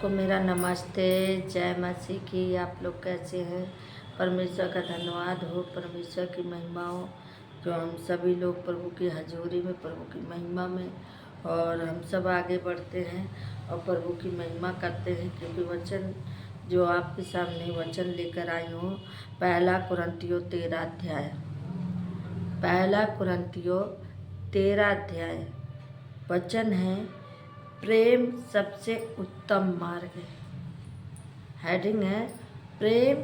सबको मेरा नमस्ते। जय मसीह की। आप लोग कैसे हैं? परमेश्वर का धन्यवाद हो, परमेश्वर की महिमा हो, जो हम सभी लोग प्रभु की हजूरी में, प्रभु की महिमा में, और हम सब आगे बढ़ते हैं और प्रभु की महिमा करते हैं। क्योंकि वचन जो आपके सामने वचन लेकर आई हूँ, पहला कुरिन्थियों 13 अध्याय, पहला कुरिन्थियों 13 अध्याय वचन है, प्रेम सबसे उत्तम मार्ग है। हेडिंग है, प्रेम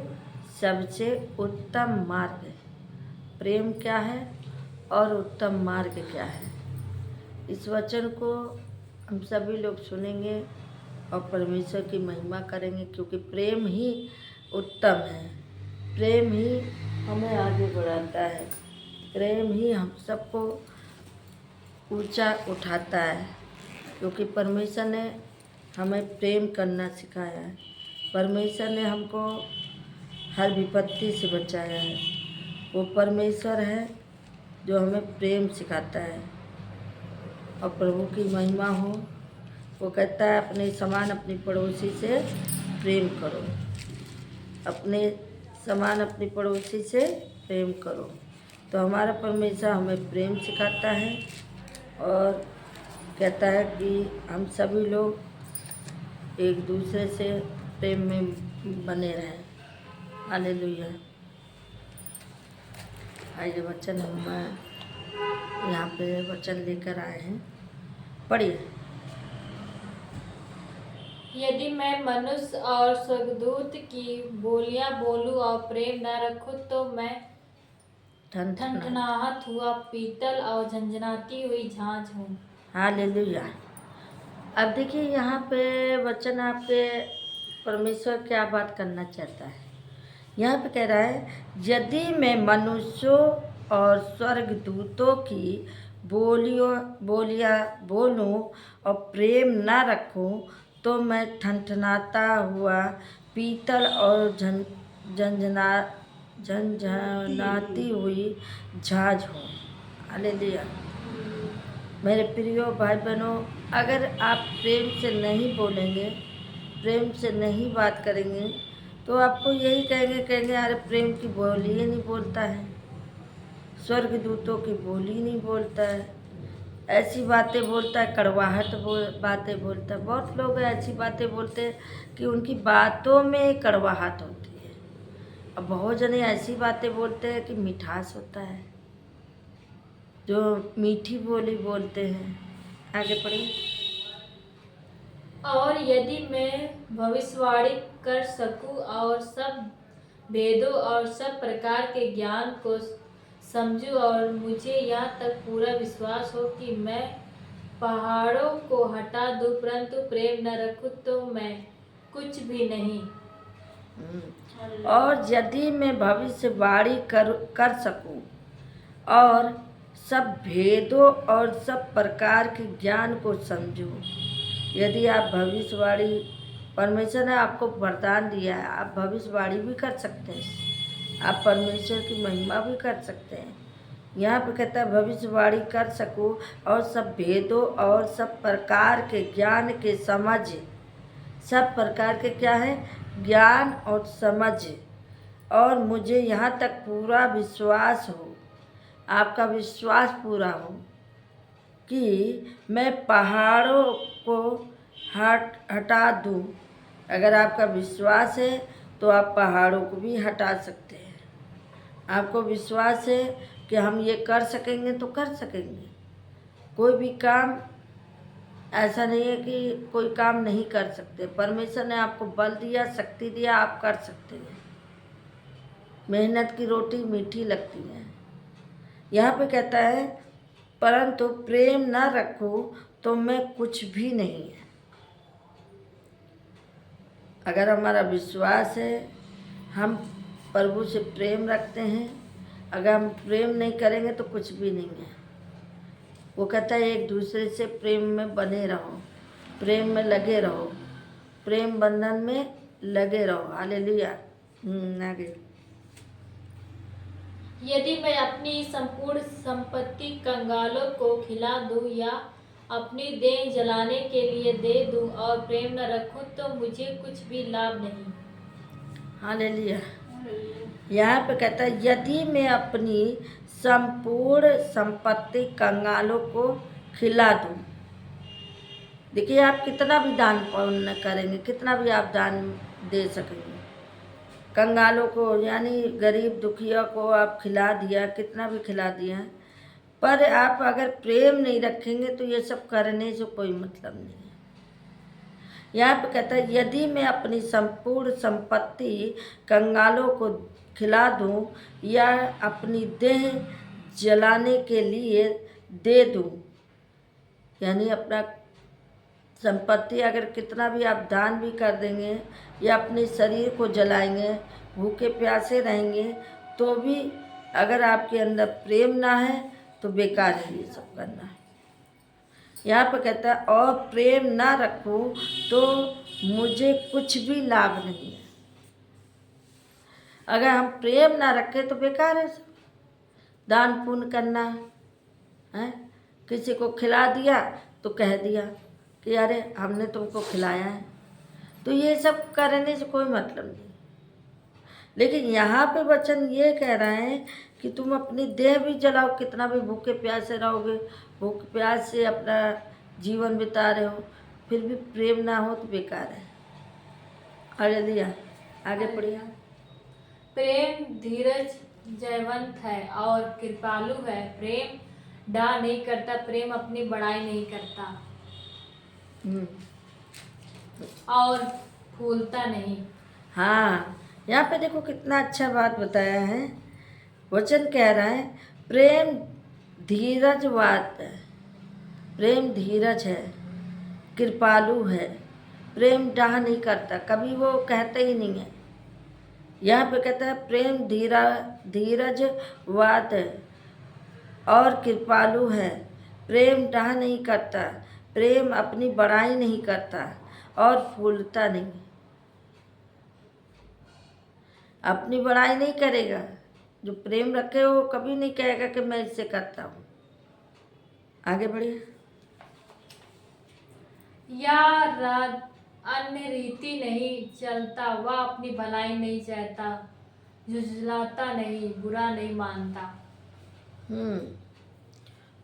सबसे उत्तम मार्ग है। प्रेम क्या है और उत्तम मार्ग क्या है? इस वचन को हम सभी लोग सुनेंगे और परमेश्वर की महिमा करेंगे, क्योंकि प्रेम ही उत्तम है। प्रेम ही हमें आगे बढ़ाता है। प्रेम ही हम सबको ऊंचा उठाता है, क्योंकि परमेश्वर ने हमें प्रेम करना सिखाया है। परमेश्वर ने हमको हर विपत्ति से बचाया है। वो परमेश्वर है जो हमें प्रेम सिखाता है। और प्रभु की महिमा हो। वो कहता है, अपने समान अपनी पड़ोसी से प्रेम करो, अपने समान अपनी पड़ोसी से प्रेम करो। तो हमारा परमेश्वर हमें प्रेम सिखाता है और कहता है कि हम सभी लोग एक दूसरे से प्रेम में बने रहें। हालेलुया। आइए वचन हम यहाँ पे वचन लेकर आए हैं, पढ़िए। यदि मैं मनुष्य और स्वर्गदूत की बोलियां बोलूं और प्रेम न रखूं तो मैं ठनठनाहट हुआ पीतल और झंझनाती हुई झांझ हूँ। हालेलुया। अब देखिए, यहाँ पे वचन आपके परमेश्वर क्या बात करना चाहता है। यहाँ पे कह रहा है, यदि मैं मनुष्यों और स्वर्गदूतों की बोलियां बोलूं और प्रेम न रखूं तो मैं ठनठनाता हुआ पीतल और झंझनाती हुई झांझ हूँ। हालेलुया। मेरे प्रियो भाई बहनों, अगर आप प्रेम से नहीं बोलेंगे, प्रेम से नहीं बात करेंगे, तो आपको यही कहेंगे अरे प्रेम की बोली ही नहीं बोलता है, स्वर्गदूतों की बोली नहीं बोलता है, ऐसी बातें बोलता है, कड़वाहट बातें बोलता है। बहुत लोग ऐसी बातें बोलते हैं कि उनकी बातों में कड़वाहट होती है। अब बहुत जने ऐसी बातें बोलते हैं कि मिठास होता है, जो मीठी बोली बोलते हैं। आगे पढ़िए। और यदि मैं भविष्यवाणी कर सकूं और सब भेदों और सब प्रकार के ज्ञान को समझूं और मुझे यहाँ तक पूरा विश्वास हो कि मैं पहाड़ों को हटा दूं, परंतु प्रेम न रखूं तो मैं कुछ भी नहीं। और यदि मैं भविष्यवाणी कर सकूं और सब भेदों और सब प्रकार के ज्ञान को समझूं। यदि आप भविष्यवाणी, परमेश्वर ने आपको वरदान दिया है, आप भविष्यवाणी भी कर सकते हैं, आप परमेश्वर की महिमा भी कर सकते हैं। यहाँ पे कहता है, भविष्यवाणी कर सकूं और सब भेदों और सब प्रकार के ज्ञान के समझ, सब प्रकार के क्या है, ज्ञान और समझ, और मुझे यहाँ तक पूरा विश्वास हो, आपका विश्वास पूरा हो कि मैं पहाड़ों को हटा दूँ। अगर आपका विश्वास है तो आप पहाड़ों को भी हटा सकते हैं। आपको विश्वास है कि हम ये कर सकेंगे तो कर सकेंगे। कोई भी काम ऐसा नहीं है कि कोई काम नहीं कर सकते। परमेश्वर ने आपको बल दिया, शक्ति दिया, आप कर सकते हैं। मेहनत की रोटी मीठी लगती है। यहाँ पे कहता है, परंतु प्रेम न रखूं तो मैं कुछ भी नहीं है। अगर हमारा विश्वास है, हम प्रभु से प्रेम रखते हैं, अगर हम प्रेम नहीं करेंगे तो कुछ भी नहीं है। वो कहता है, एक दूसरे से प्रेम में बने रहो, प्रेम में लगे रहो, प्रेम बंधन में लगे रहो। हालेलुया। आगे। यदि मैं अपनी संपूर्ण संपत्ति कंगालों को खिला दूं या अपनी देह जलाने के लिए दे दूं और प्रेम न रखूं तो मुझे कुछ भी लाभ नहीं। हालेलुया। यहाँ पे कहता है यदि मैं अपनी संपूर्ण संपत्ति कंगालों को खिला दूं। देखिए आप कितना भी दान पुण्य करेंगे, कितना भी आप दान दे सकेंगे, कंगालों को यानी गरीब दुखिया को आप खिला दिया, कितना भी खिला दिया, पर आप अगर प्रेम नहीं रखेंगे तो ये सब करने से कोई मतलब नहीं है। यहाँ पे कहता है यदि मैं अपनी संपूर्ण संपत्ति कंगालों को खिला दूं या अपनी देह जलाने के लिए दे दूं, यानी अपना संपत्ति अगर कितना भी आप दान भी कर देंगे या अपने शरीर को जलाएंगे, भूखे प्यासे रहेंगे, तो भी अगर आपके अंदर प्रेम ना है तो बेकार है ये सब करना। यहाँ पर कहता है और प्रेम ना रखूं तो मुझे कुछ भी लाभ नहीं है। अगर हम प्रेम ना रखें तो बेकार है सब। दान पुण्य करना है, किसी को खिला दिया तो कह दिया कि अरे हमने तुमको खिलाया है, तो ये सब करने से कोई मतलब नहीं। लेकिन यहाँ पे वचन ये कह रहा है कि तुम अपनी देह भी जलाओ, कितना भी भूखे प्यासे रहोगे, भूख प्यास से अपना जीवन बिता रहे हो, फिर भी प्रेम ना हो तो बेकार है। हालेलुया। आगे पढ़िए। प्रेम धीरज जयवंत है और कृपालु है। प्रेम डा नहीं करता, प्रेम अपनी बड़ाई नहीं करता और फूलता नहीं। हाँ, यहाँ पे देखो कितना अच्छा बात बताया है। वचन कह रहा है प्रेम धीरजवाद है, प्रेम धीरज है, कृपालु है, प्रेम डाह नहीं करता, कभी वो कहते ही नहीं है। यहाँ पे कहता है प्रेम धीरजवाद है और कृपालु है, प्रेम डाह नहीं करता, प्रेम अपनी बड़ाई नहीं करता और फूलता नहीं। अपनी बड़ाई नहीं करेगा, जो प्रेम रखे वो कभी नहीं कहेगा कि मैं इससे करता हूँ। आगे बढ़िए। या राज अन्य रीति नहीं चलता, वह अपनी भलाई नहीं चाहता, झुझलाता नहीं, बुरा नहीं मानता।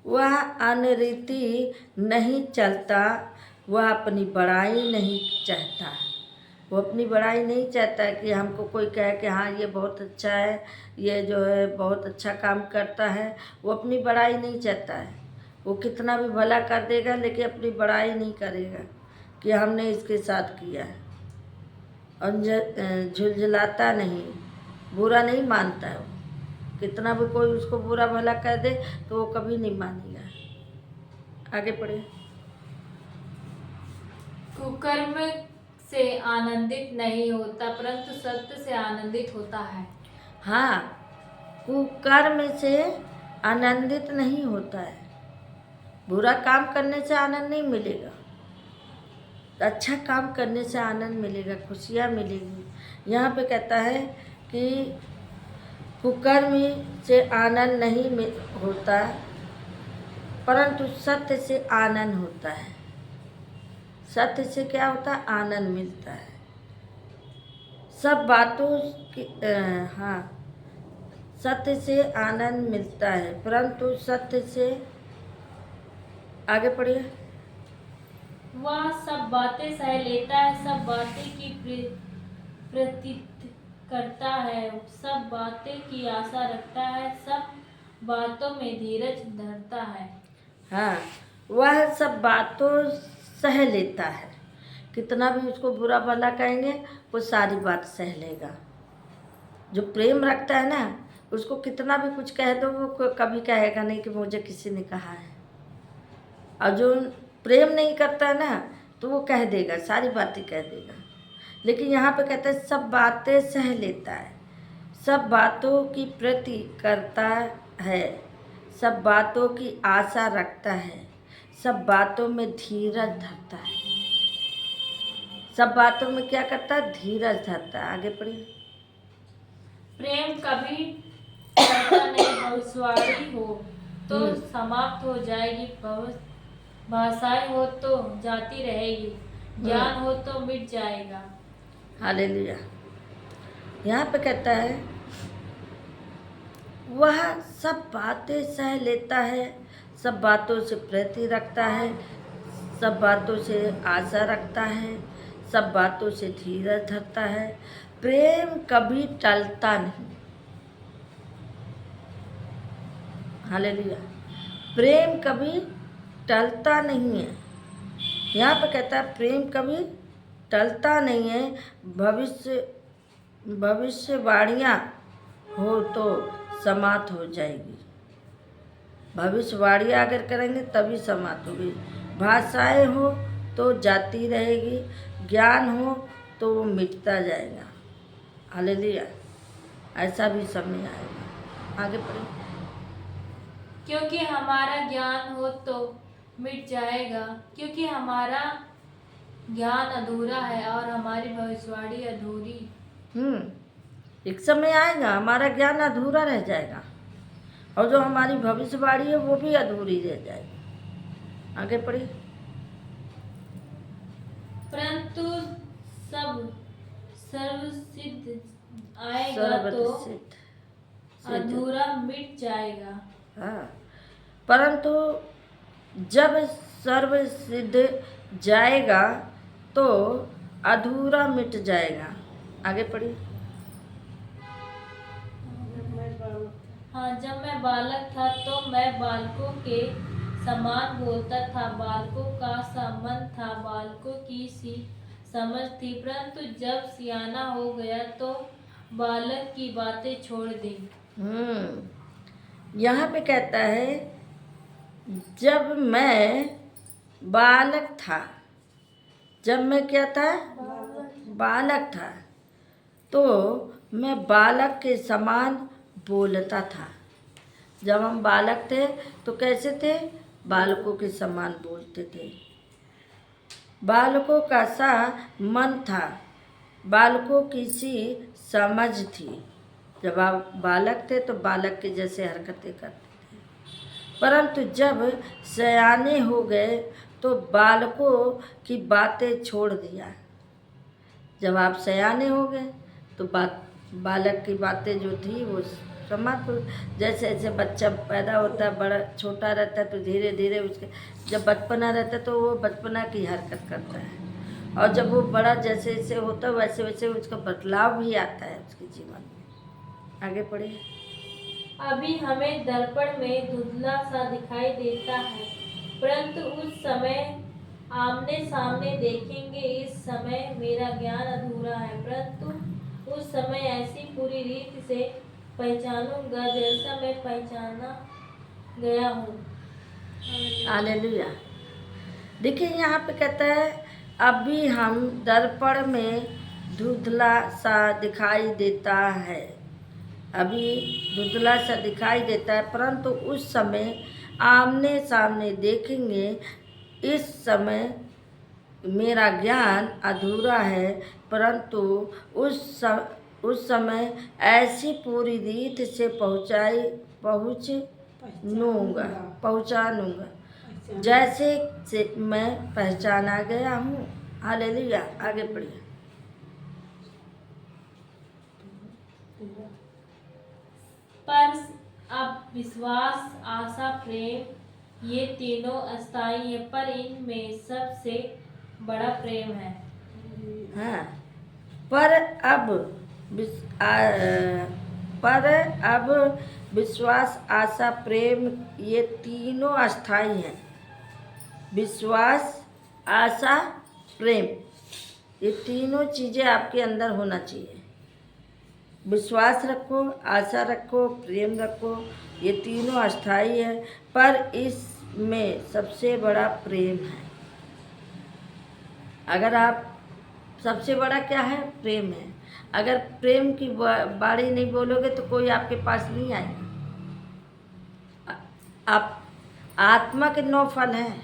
वह अनरीति नहीं चलता, वह अपनी बड़ाई नहीं चाहता। वो अपनी बड़ाई नहीं चाहता कि हमको कोई कहे कि हाँ ये बहुत अच्छा है, ये जो है बहुत अच्छा काम करता है। वो अपनी बड़ाई नहीं चाहता है। वो कितना भी भला कर देगा लेकिन अपनी बड़ाई नहीं करेगा कि हमने इसके साथ किया है। और झुलझुलाता नहीं, बुरा नहीं मानता है। वो कितना भी कोई उसको बुरा भला कर दे तो वो कभी नहीं मानेगा। आगे पढ़े। कुकर्म से आनंदित नहीं होता, परंतु सत्य से आनंदित होता है। हाँ, कुकर्म से आनंदित नहीं होता है। बुरा काम करने से आनंद नहीं मिलेगा, अच्छा काम करने से आनंद मिलेगा, खुशियाँ मिलेगी। यहाँ पे कहता है कि कुकर्म से आनंद नहीं होता, परंतु सत्य से आनंद होता है। सत्य से क्या होता है? आनंद मिलता है। सब बातों की हाँ, सत्य से आनंद मिलता है, परंतु सत्य से आगे पढ़िए। वह सब बातें सह लेता है, सब बातें की प्रतीत करता है, सब बातें की आशा रखता है, सब बातों में धीरज धरता है। हाँ, वह सब बातों सह लेता है। कितना भी उसको बुरा भला कहेंगे वो सारी बात सह लेगा। जो प्रेम रखता है ना, उसको कितना भी कुछ कह दो वो कभी कहेगा नहीं कि मुझे किसी ने कहा है। और जो प्रेम नहीं करता है ना, तो वो कह देगा, सारी बातें कह देगा। लेकिन यहाँ पे कहता है सब बातें सह लेता है, सब बातों की प्रति करता है, सब बातों की आशा रखता है, सब बातों में धीरज धरता है। सब बातों में क्या करता है? धीरज धरता है। आगे पढ़िए। प्रेम कभी करता नहीं, भविष्यवाणी हो तो समाप्त हो जाएगी, भाषाएं हो तो जाती रहेगी, ज्ञान हो तो मिट जाएगा। हालेलुया। यहाँ पे कहता है वह सब बातें सह लेता है, सब बातों से प्रीति रखता है, सब बातों से आशा रखता है, सब बातों से धीरज धरता है। प्रेम कभी टलता नहीं। हालेलुया। प्रेम कभी टलता नहीं है। यहाँ पे कहता है प्रेम कभी टलता नहीं है। भविष्यवाणियाँ हो तो समाप्त हो जाएगी। भविष्यवाणियाँ अगर करेंगे तभी समाप्त होगी। भाषाएं हो तो जाती रहेगी, ज्ञान हो तो वो मिटता जाएगा। हालेलुया। ऐसा भी समय आएगा। आगे पढ़ें। क्योंकि हमारा ज्ञान हो तो मिट जाएगा, क्योंकि हमारा ज्ञान अधूरा है और हमारी भविष्यवाणी अधूरी। एक समय आएगा हमारा ज्ञान अधूरा रह जाएगा और जो हमारी भविष्यवाणी है वो भी अधूरी रह जाएगी। आगे पढ़िए। परंतु सब सर्वसिद्ध आएगा तो अधूरा मिट जाएगा। हाँ, परंतु जब सर्व सिद्ध जाएगा तो अधूरा मिट जाएगा। आगे पढ़िए। हाँ, जब मैं बालक था तो मैं बालकों के समान बोलता था, बालकों का सा मन था, बालकों की सी समझ थी। परंतु जब सियाना हो गया तो बालक की बातें छोड़ दी। यहाँ पे कहता है जब मैं बालक था, जब मैं क्या था? बालक था, तो मैं बालक के समान बोलता था। जब हम बालक थे तो कैसे थे? बालकों के समान बोलते थे। बालकों का सा मन था, बालकों की सी समझ थी। जब आप बालक थे तो बालक के जैसे हरकतें करते थे, परंतु जब सयाने हो गए तो बालकों की बातें छोड़ दिया। जब आप सयाने हो गए तो बालक की बातें जो थी वो समाप्त। जैसे जैसे बच्चा पैदा होता है, बड़ा छोटा रहता है, तो धीरे धीरे उसके जब बचपना रहता है तो वो बचपना की हरकत करता है, और जब वो बड़ा जैसे जैसे होता है वैसे वैसे उसका बदलाव भी आता है उसके जीवन में। आगे पढ़िए। अभी हमें दर्पण में धुंधला सा दिखाई देता है, परंतु उस समय आमने सामने देखेंगे। इस समय मेरा ज्ञान अधूरा है, परंतु उस समय ऐसी पूरी रीति से पहचानूंगा जैसा मैं पहचाना गया हूँ। हालेलुया। देखिए यहाँ पे कहता है अभी हम दर्पण में धुंधला सा दिखाई देता है। अभी धुंधला सा दिखाई देता है, परंतु उस समय आमने सामने देखेंगे। इस समय मेरा ज्ञान अधूरा है, परंतु उस समय ऐसी पूरी रीत से पहुँचा लूँगा जैसे से मैं पहचाना गया हूँ। हालेलुया। आगे पढ़िए। पर अब विश्वास, आशा, प्रेम ये तीनों अस्थायी है, पर इनमें सबसे बड़ा प्रेम है। हाँ, पर अब विश्वास, आशा, प्रेम ये तीनों अस्थायी हैं। विश्वास, आशा, प्रेम ये तीनों चीज़ें आपके अंदर होना चाहिए। विश्वास रखो, आशा रखो, प्रेम रखो, ये तीनों अस्थायी है, पर इसमें सबसे बड़ा प्रेम है। अगर आप सबसे बड़ा क्या है? प्रेम है। अगर प्रेम की बाणी नहीं बोलोगे तो कोई आपके पास नहीं आएगा। आप आत्मा के 9 फल हैं।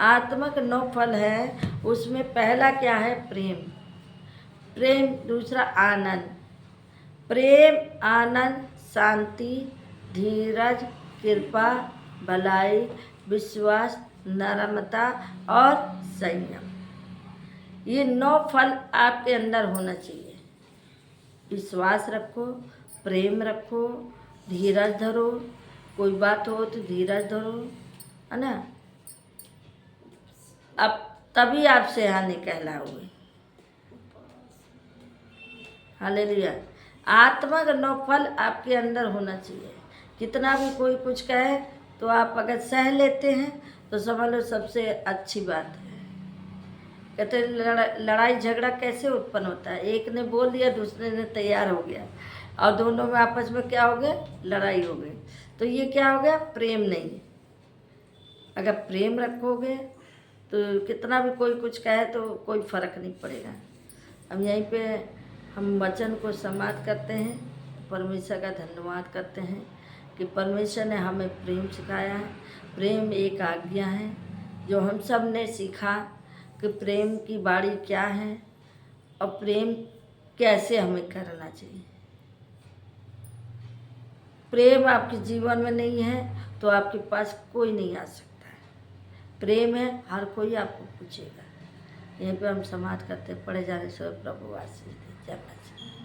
आत्मा के 9 फल है, उसमें पहला क्या है? प्रेम। प्रेम। दूसरा आनंद। प्रेम, आनंद, शांति, धीरज, कृपा, भलाई, विश्वास, नम्रता और संयम। ये 9 फल आपके अंदर होना चाहिए। विश्वास रखो, प्रेम रखो, धीरज धरो, कोई बात हो तो धीरज धरो, है ना। अब तभी आप सयाने कहलाओगे। हालेलुया। आत्मा का 9 फल आपके अंदर होना चाहिए। कितना भी कोई कुछ कहे तो आप अगर सह लेते हैं तो समझ लो सबसे अच्छी बात है। कहते हैं लड़ाई झगड़ा कैसे उत्पन्न होता है? एक ने बोल दिया, दूसरे ने तैयार हो गया और दोनों में आपस में क्या हो गया? लड़ाई हो गई। तो ये क्या हो गया? प्रेम नहीं। अगर प्रेम रखोगे तो कितना भी कोई कुछ कहे तो कोई फर्क नहीं पड़ेगा। अब यहीं पे हम वचन को समाप्त करते हैं। परमेश्वर का धन्यवाद करते हैं कि परमेश्वर ने हमें प्रेम सिखाया है। प्रेम एक आज्ञा है जो हम सब ने सीखा कि प्रेम की बाड़ी क्या है और प्रेम कैसे हमें करना चाहिए। प्रेम आपके जीवन में नहीं है तो आपके पास कोई नहीं आ सकता है। प्रेम है, हर कोई आपको पूछेगा। यहीं पे हम समाप्त करते, पढ़े जाने से प्रभु आशीष दे। जय मसीह।